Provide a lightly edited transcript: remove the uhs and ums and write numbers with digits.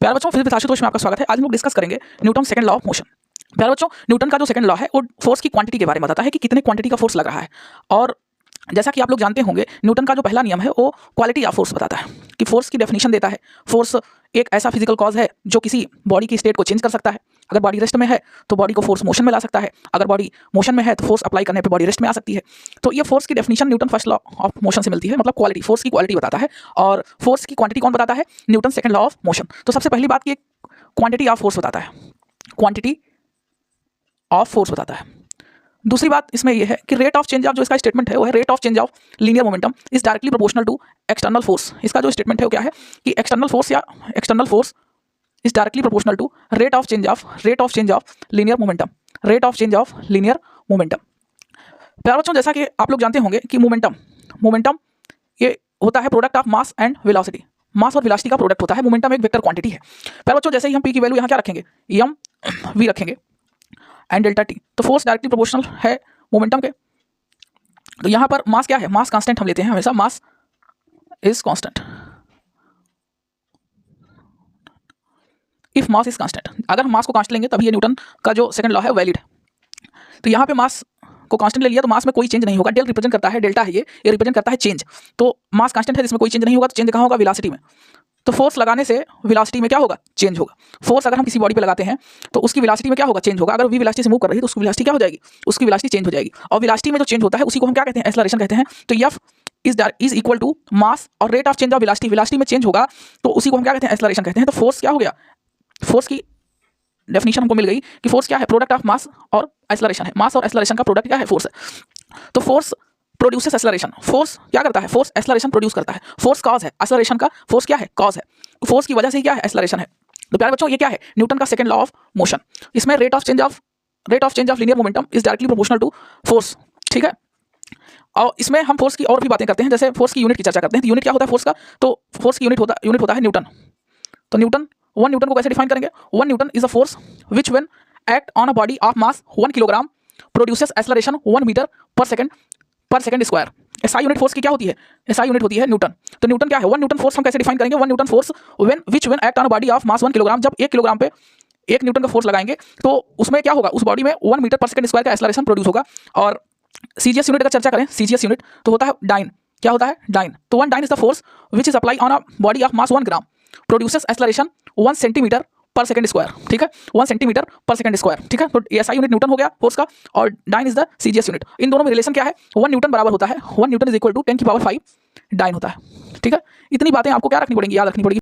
प्यारे बच्चों, फिजिक्स आशुतोष में आपका स्वागत है। आज हम लोग डिस्कस करेंगे Newton second law of motion. प्यारे बच्चों, न्यूटन का जो सेकंड लॉ है वो फोर्स की क्वांटिटी के बारे में बताता है कि कितने क्वांटिटी का फोर्स लग रहा है। और जैसा कि आप लोग जानते होंगे, न्यूटन का जो पहला नियम है वो क्वालिटी ऑफ फोर्स बताता है कि फोर्स की डेफिनेशन देता है। फोर्स एक ऐसा फिजिकल कॉज है जो किसी बॉडी की स्टेट को चेंज कर सकता है। अगर बॉडी रेस्ट में है तो बॉडी को फोर्स मोशन में ला सकता है, अगर बॉडी मोशन में है तो फोर्स अप्लाई करने पे बॉडी रेस्ट में आ सकती है। तो ये फोर्स की definition Newton first law of motion से मिलती है, मतलब क्वालिटी, फोर्स की क्वालिटी बताता है। और फोर्स की क्वांटिटी कौन बताता है? Newton second law of motion. तो सबसे पहली बात की क्वांटिटी ऑफ फोर्स बताता है, क्वांटिटी ऑफ फोर्स बताता है। दूसरी बात इसमें यह है कि रेट ऑफ चेंज ऑफ, जो इसका स्टेटमेंट है वो है rate of change of linear momentum is directly proportional to external force. इसका जो स्टेटमेंट है वो क्या है कि external force is directly proportional to rate of change of linear momentum, rate of change of linear momentum. प्यारे बच्चों, जैसा कि आप लोग जानते होंगे कि मोमेंटम ये होता है product of mass and velocity. Mass और वेलोसिटी का प्रोडक्ट होता है। मोमेंटम एक वेक्टर क्वांटिटी है। प्यारे बच्चों, जैसे ही हम पी की वैल्यू यहाँ क्या रखेंगे, एम वी रखेंगे एंड डेल्टा टी, तो फोर्स डायरेक्टली प्रोपोर्शनल है मोमेंटम के। तो यहाँ पर मास क्या है? मास कांस्टेंट हम लेते हैं हमेशा, mass is constant. If mass is constant, अगर हम मास को कांस्टेंट लेंगे तभी ये न्यूटन का जो सेकंड लॉ है वैलिड है। तो यहाँ पे मास को कांस्टेंट ले लिया तो मास में कोई चेंज नहीं होगा। डेल रिप्रेजेंट करता है, डेल्टा है ये रिप्रेजेंट करता है चेंज। तो मास कांस्टेंट है जिसमें कोई चेंज नहीं होगा, तो चेंज कहाँ होगा? वेलोसिटी में। तो फोर्स लगाने से वेलोसिटी में क्या होगा? चेंज होगा। फोर्स अगर हम किसी बॉडी पे लगाते हैं तो उसकी वेलोसिटी में क्या होगा? चेंज होगा। अगर वी वेलोसिटी से मूव कर रही है तो उसकी वेलोसिटी क्या हो जाएगी? उसकी वेलोसिटी चेंज हो जाएगी। और वेलोसिटी में जो चेंज होता है उसी को हम क्या कहते हैं? एक्सेलरेशन कहते हैं। तो F is equal to mass और rate of change of velocity, velocity में चेंज होगा तो उसी को हम क्या कहते हैं? एक्सेलरेशन कहते हैं। तो फोर्स क्या हो गया? फोर्स की डेफिनेशन हमको मिल गई कि फोर्स क्या है? प्रोडक्ट ऑफ मास और एक्सेलरेशन है। मास और एक्सेलरेशन का प्रोडक्ट क्या है? फोर्स है। तो फोर्स प्रोड्यूसेस एक्सेलरेशन। फोर्स क्या करता है? फोर्स एक्सेलरेशन प्रोड्यूस करता है। फोर्स कॉज है, एक्सेलरेशन का फोर्स क्या है? कॉज है। फोर्स की वजह से ही क्या है? एक्सेलरेशन है। तो प्यारे बच्चों, ये क्या है? न्यूटन का सेकंड लॉ ऑफ मोशन। इसमें rate of change of linear momentum is directly proportional to force. ठीक है। और इसमें हम फोर्स की और भी बातें करते हैं, जैसे फोर्स की यूनिट की चर्चा करते हैं। तो यूनिट क्या होता है फोर्स का? तो फोर्स की यूनिट होता है न्यूटन। तो न्यूटन को कैसे डिफाइन करेंगे? 1 newton is a force which when act on a body of mass 1 kilogram produces acceleration 1 metre per second square. SI unit force की क्या होती है? एसआई यूनिट होती है न्यूटन। तो न्यूटन क्या है? 1 न्यूटन फोर्स हम कैसे डिफाइन करेंगे? 1 Newton force which when act on a body of mass 1 kilogram, जब 1 किलोग्राम पे 1 न्यूटन का फोर्स लगाएंगे तो उसमें क्या होगा? उस बॉडी में 1 मीटर पर सेकंड स्क्वायर का एक्सेलरेशन प्रोड्यूस होगा। और सीजीएस यूनिट का चर्चा करें, सीजीएस यूनिट तो होता है डाइन। क्या होता है? डाइन। तो 1 dyne is the force which is apply on a body of mass 1 gram produces acceleration 1 centimetre per second square. ठीक है, 1 सेंटीमीटर पर सेकंड स्क्वायर। ठीक है। तो एसआई यूनिट न्यूटन हो गया फोर्स का, और dyne is the CGS unit. इन दोनों में रिलेशन क्या है? 1 न्यूटन बराबर होता है 1 न्यूटन इज इक्वल टू 10 की पावर 5 डाइन होता है। ठीक है। इतनी बातें आपको क्या रखनी पड़ेंगी? याद रखनी पड़ेगी।